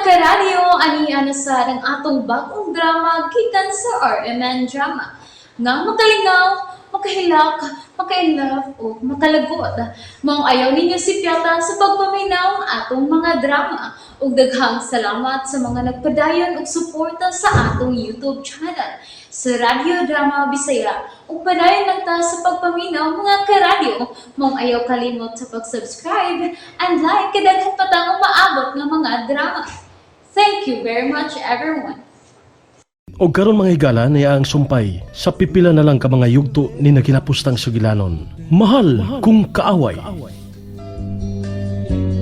karadyo, aniya na sa ng atong bagong drama gikan sa RMN Drama. Nga makalingaw, makahilak, makailove, o makalagod. Maong ayaw ninyo si Piata sa pagpaminaw ang atong mga drama. Ug daghang salamat sa mga nagpadayon ug suporta sa atong YouTube channel sa Radyo Drama Bisaya. Ug padayon lang ta sa pagpaminaw mga karadyo. Maong ayaw kalimot sa pag-subscribe and like kadaghan pa tang maabot nga mga drama. Thank you very much everyone. O karon mga higala niya ang sumpay sa pipila na lang ka mga yugto ni naginapustang sugilanon. Mahal kung kaaway.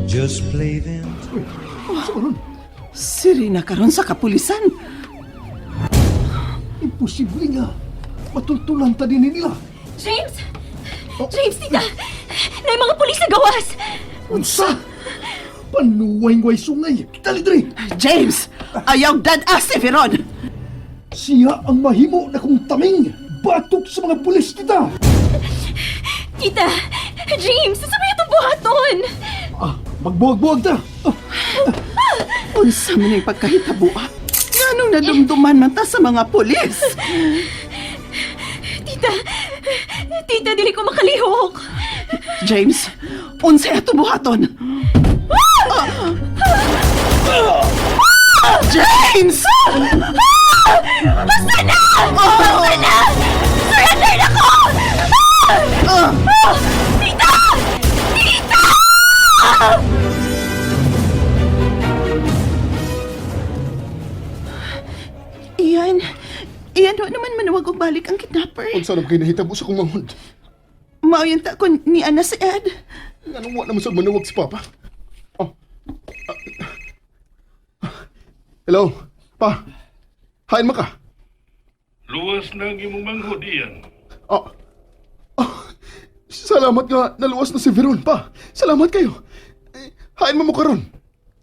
Just play them. Siri na karon sa kapulisan. Imposible nga. Matultulan ta din nila. James! James, tita! Na mga pulis na gawas! Unsa? Panuway-way sungay. Talidri! James! Ayaw dad-a si Veron! Siya ang mahimo na kong taming. Batok sa mga pulis kita. Tita! James! Sabi itong buhaton! Magbuwag-buwag ta. Unsa man yung pagkahitabuha? Nganong nadumduman man ta sa mga pulis? Tita! Tita, dili ko makalihok! James, unsay ato buhaton? James! Basta na! Basta na! Surrender na ko! Tita! Tita! Iyan, wa naman manawag og balik ang kidnapper. Unsa na kayo nahitabo sa kong mahod? Mauyon ta ko ni Ana si Ed. Anong wa naman sa manawag si Papa? Hello? Pa? Hain mo ka? Luwas na ang imong manghod iyan. Salamat nga naluwas na si Veron, pa. Salamat kayo. Hain mo karon.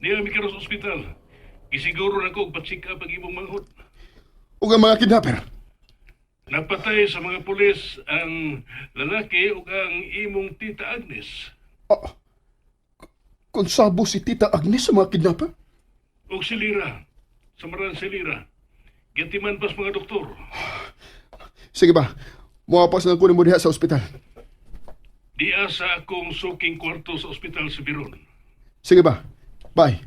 Niya mi karon sa ospital. Gisiguro na ko patsika pag imong manghod. Ug ang mga kidnapper. Napatay sa mga pulis ang lalaki ug ang imong tita Agnes. Kung sabo si Tita Agnes sa mga kidnapper? Ug si Lira. Samaran si Lira. Gintiman pas mga doktor. Sige ba, muwapas na ko ni mo diha sa ospital. Diya sa akong suking kwarto sa ospital sa Biron. Sige ba, bye.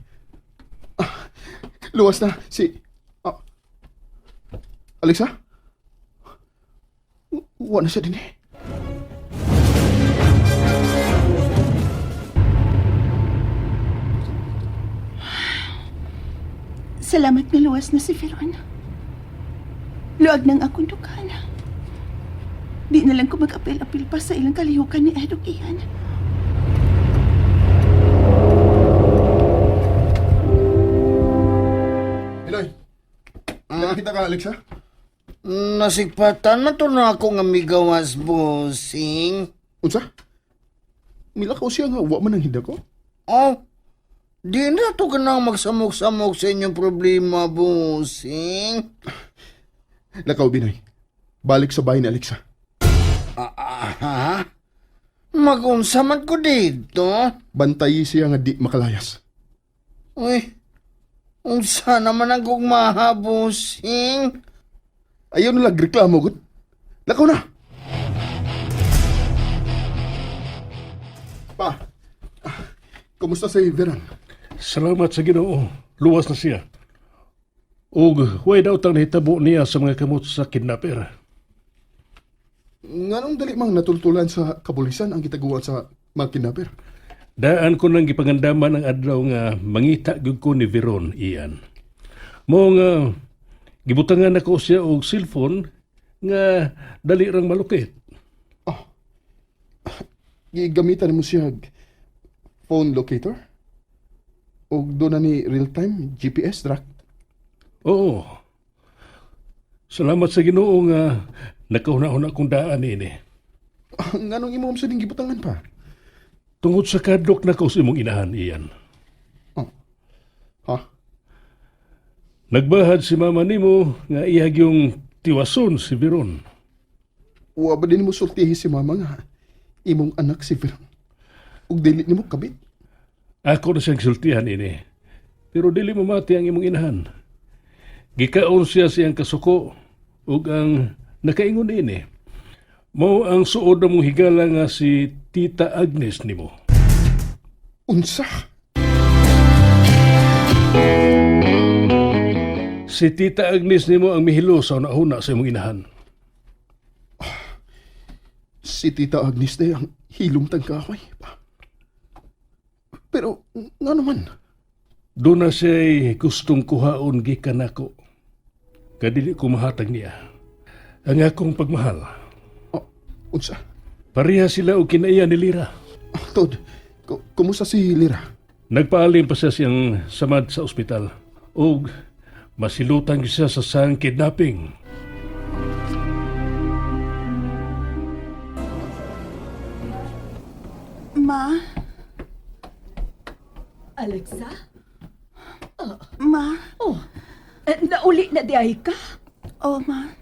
Luwas na si... Alexa? Wala na siya din eh. Salamat nga luwas na si Veron. Luag ng akong dukan. Di na lang ko mag-apil-apil pa sa ilang kalihukan ni Ed ug Ian. Eloy, nakakita ka, Alexa? Nasigpatan man to na akong amigawas, bossing. Unsa? Milakaw siya nga, wa man ang hinda ko. Oh, di na to ka nang magsamok-samok sa inyong problema, bossing. Lakaw, Binay. Balik sa bahay ni Alexa. Ha? Magunsa man ko dito? Bantayi siya nga di makalayas. Uy, unsa naman ang gugmaha, bossing? Ayaw na nagreklamo, good. Lakaw na! Pa, kumusta si Veron? Salamat sa Ginoo. Luwas na siya. Ug way daw tang nahitabo niya sa mga kamot sa kidnapper. Nganong dali mang natultulan sa kapulisan ang gitagawa sa mga kidnapper? Daan ko nang gipangandaman ang adlaw nga mangita gyud ko ni Veron iyan. Mo nga gibutangan ako siya og cellphone nga dali rang malukit. Gigamitan mo siya phone locator? O doon na ni real-time GPS track? Oo. Salamat sa Ginoo nga nakauna-una akong daan ini. Nganong imo sa ding gibutangan pa? Tungod sa kadlok na ko sa imong inahan iyan. Ha? Nagbahad si mama nimo nga iyag yung tiwason si Veron. Wa ba din mo sultihi si mama nga imong anak si Veron? Ug dili nimo kabit? Ako na siyang sultihan ini. Pero dili mamati ang imong inahan. Gikaon siya siyang kasuko ug ang nakaingon ini. Mao ang suod na mong higala nga si Tita Agnes nimo. Unsa? Si Tita Agnes nimo ang mihilo sa una-una sa imong inahan. Si Tita Agnes day ang hilom tangkahoy. Pero, nga naman, Doon na siya'y gustong kuhaon gikan ako. Kadili ko mahatag niya. Ang akong pagmahal. unsa? Pareha sila o kinaiya ni Lira. Tod, kumusta si Lira? Nagpaalim pa siya siyang samad sa ospital. O masilutan siya sa sang kidnapping. Ma? Alexa? Ma? Oh, nauli na di ay ka? Oh, ma.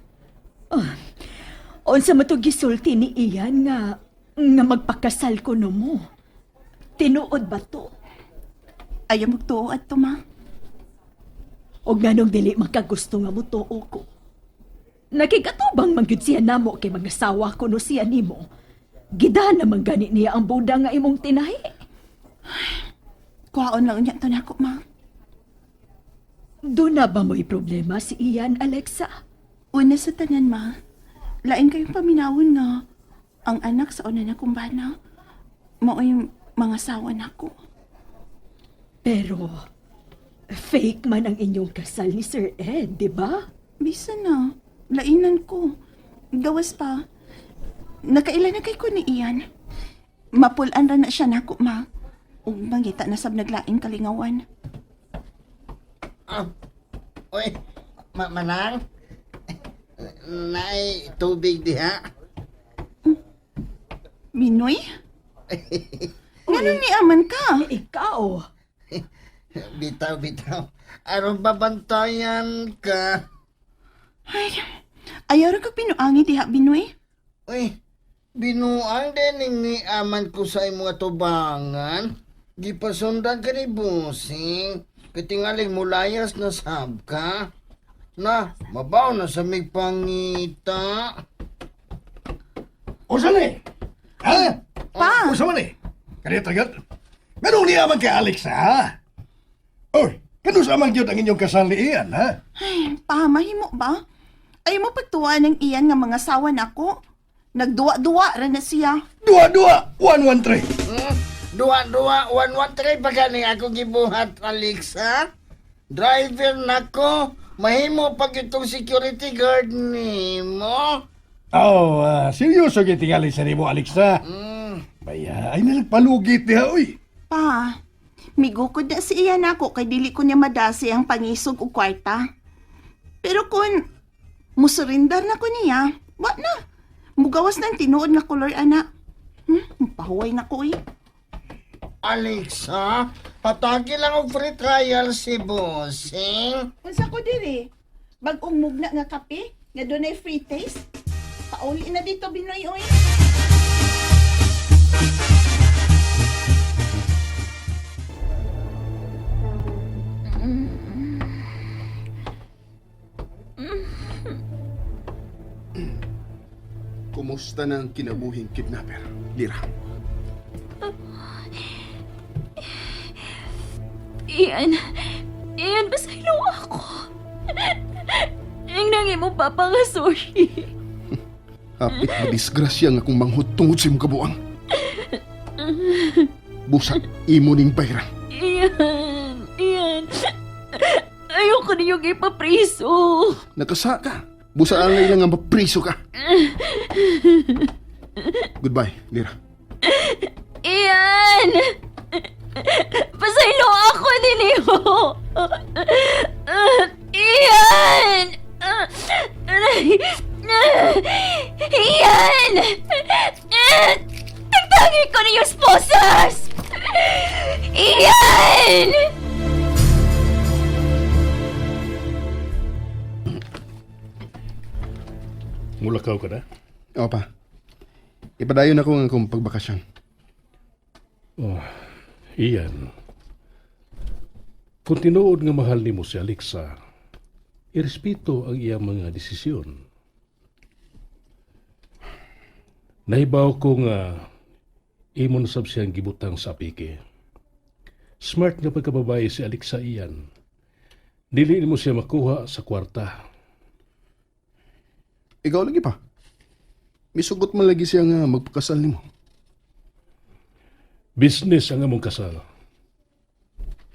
Unsa man to gisulti ni Ian nga magpakasal ko no mo? Tinuod ba to? Ayaw magtuo at to, ma. O ganong dili makagusto nga mo tuo ko. Nakikatubang manggid siya namo kay mga sawa ko no siya nimo. Gida naman gani niya ang buda nga imong tinahi. Kuhaon lang niya to nako, ma. Doon na ba mo'y problema si Ian, Alexa? Una sa tanan, ma. Lain kayong paminawon nga ang anak sa una na kumbana. Mao'y mga sawa nako. Pero, fake man ang inyong kasal ni Sir Ed, di ba? Bisa na. Lainan ko. Gawas pa. Nakailan na kay ko ni Ian. Mapulan ra na siya nako, ma. Ug mangita na sab naglaing kalingawan. Uy, manang? Nay, tubig diha. Minoy? Ngano ni aman ka? Ikaw, Bitaw. Aron babantayan ka. Ay, ayaw ra ka pinuangi diha, Binoy. Uy, binuang din ni aman ko sa imong atubangan. Gipasundan ka ni Busing. Katingaling mulayas na sab ka. Na, mabaw na sa migpangita. Usa ni? Ha? Pa! Usa man ni? Kaya tagat? Ganun niya man kay Alex, ha? Oy, kanus amang gyud ang inyong kasal ni Ian, ha? Ay, pa, mahimo ba? Ay mo pagtuwa ng Ian nga mga sawa nako. Nagduwa-duwa ra na siya. Dua-dua, 113. Dua, 113 pa gani ako gibuhat, Alexa. Driver nako, mahimo pag itong security guard nimo. Oh, seryoso gyud tingali sa nimo, Alexa. Baya, ay nalagpalugit niya, oy. Pa, migukod na si Ian ako kay dili ko niya madasi ang pangisog o kwarta. Pero kung musurindar na ko niya, wa na. Mugawas ng tinuod nga kolor, ana. Pahuway na ko, eh. Alexa, patagi lang og free trial si Bossing. Unsa ko diri? Bag-ong mugna nga kape, nga dunay free taste. Pauli na dito, Binoy, oy. Kumusta na ang kinabuhing kidnapper, Lira? Ian, basaylo ako. Ang nangi mo papangasushi. Hapit na disgrasya nga kung manghod tungod sa imong kabuang. Busak imo ning bayran. Ian. Ayoko niyong ipapriso. Nakasa ka. Busa ang ilang nga mapriso ka. Goodbye, Lira. Ian! Pasaylo ako niniho! Ian! Ian! Tagtangi ko na yung esposas! Ian! Mulakaw ka na? O pa. Ipadayon ako ng akong pagbakasyon. Oh, Ian. Kung tinuod nga mahal nimo si Alexa, irespeto ang iyang mga desisyon. Nahibaw ko nga imon sab siyang gibutang sa apike. Smart nga pagkababae si Alexa iyan. Dili mo siya makuha sa kwarta. Ikaw lagi pa. Misugot man lagi siya nga magpakasal nimo. Business ang among kasal.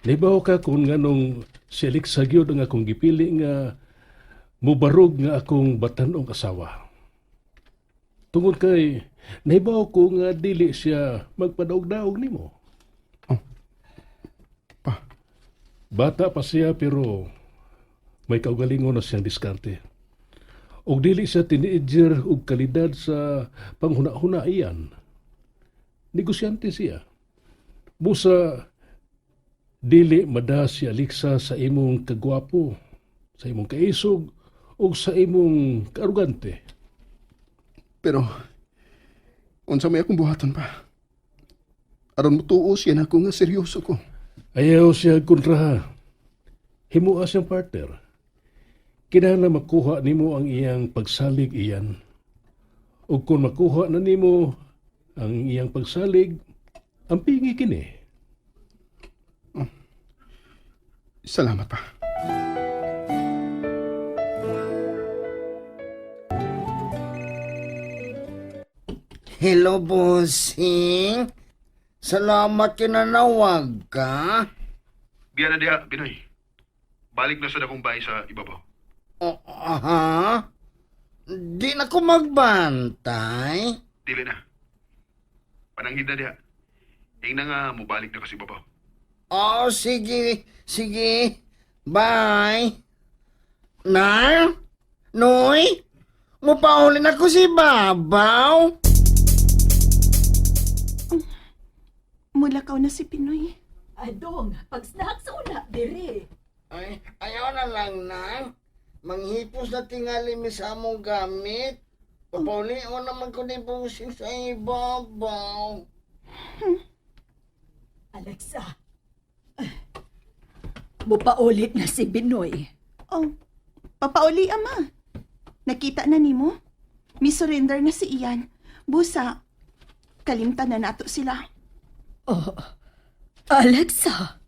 Nahibaw ka kung nganong si Alexa gyud ang akong gipili nga mubarog nga akong batanong asawa. Tungod kay nahibaw ko nga dili siya magpadaog-daog nimo. Pa, Bata pa siya pero may kaugalingon na siyang diskarte. Og dili siya teenager og kalidad sa panghuna-huna iyan. Negosyante siya. Busa dili mada si Alexa sa imong kagwapo, sa imong kaisog, o sa imong kaarugante. pero unsa may akong buhaton pa. Aron mutuo siya na ako nga seryoso ko. Ayaw siya kontra. Himua siyang partner. Kinahanglan makuha nimo ang iyang pagsalig iyan. O kung makuha na nimo ang iyang pagsalig, ang pingi kini. Salamat pa. Hello, bossing. Salamat kinanawag ka. Biya na diha, Binoy. Balik na sa dakong bahay sa ibabaw. Aha? Di na ko magbantay. Dili na. Pananghid na diha. Ing na nga mubalik na kasi ibabaw. Oh, sige. Sige. Bye. Nar? Noy? Mupahulin ako si Babaw. Mulakaw na si Pinoy. Adong, pag-snack sa una, diri. Ay, ayaw na lang, Nar. Manghipos na tingali mi sa among gamit. Papahuli o naman ko ni busing sa ibabaw. Alexa, mupaulit na si Binoy. Oh, papauli ama. Nakita na nimo? Mi-surrender na si Ian. Busa, kalimtan na nato sila. Oh, Alexa.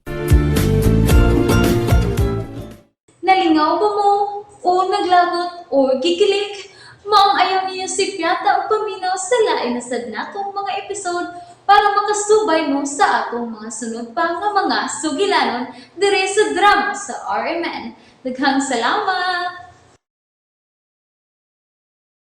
Nalingaw ba mo? O naglagot? O gikilik? Maong ayaw niyo si Piata o paminaw sa lain na sad natong mga episode para makasubay mo sa atong mga sunod pa nga mga sugilanon dire sa drama sa RMN. Daghang salamat!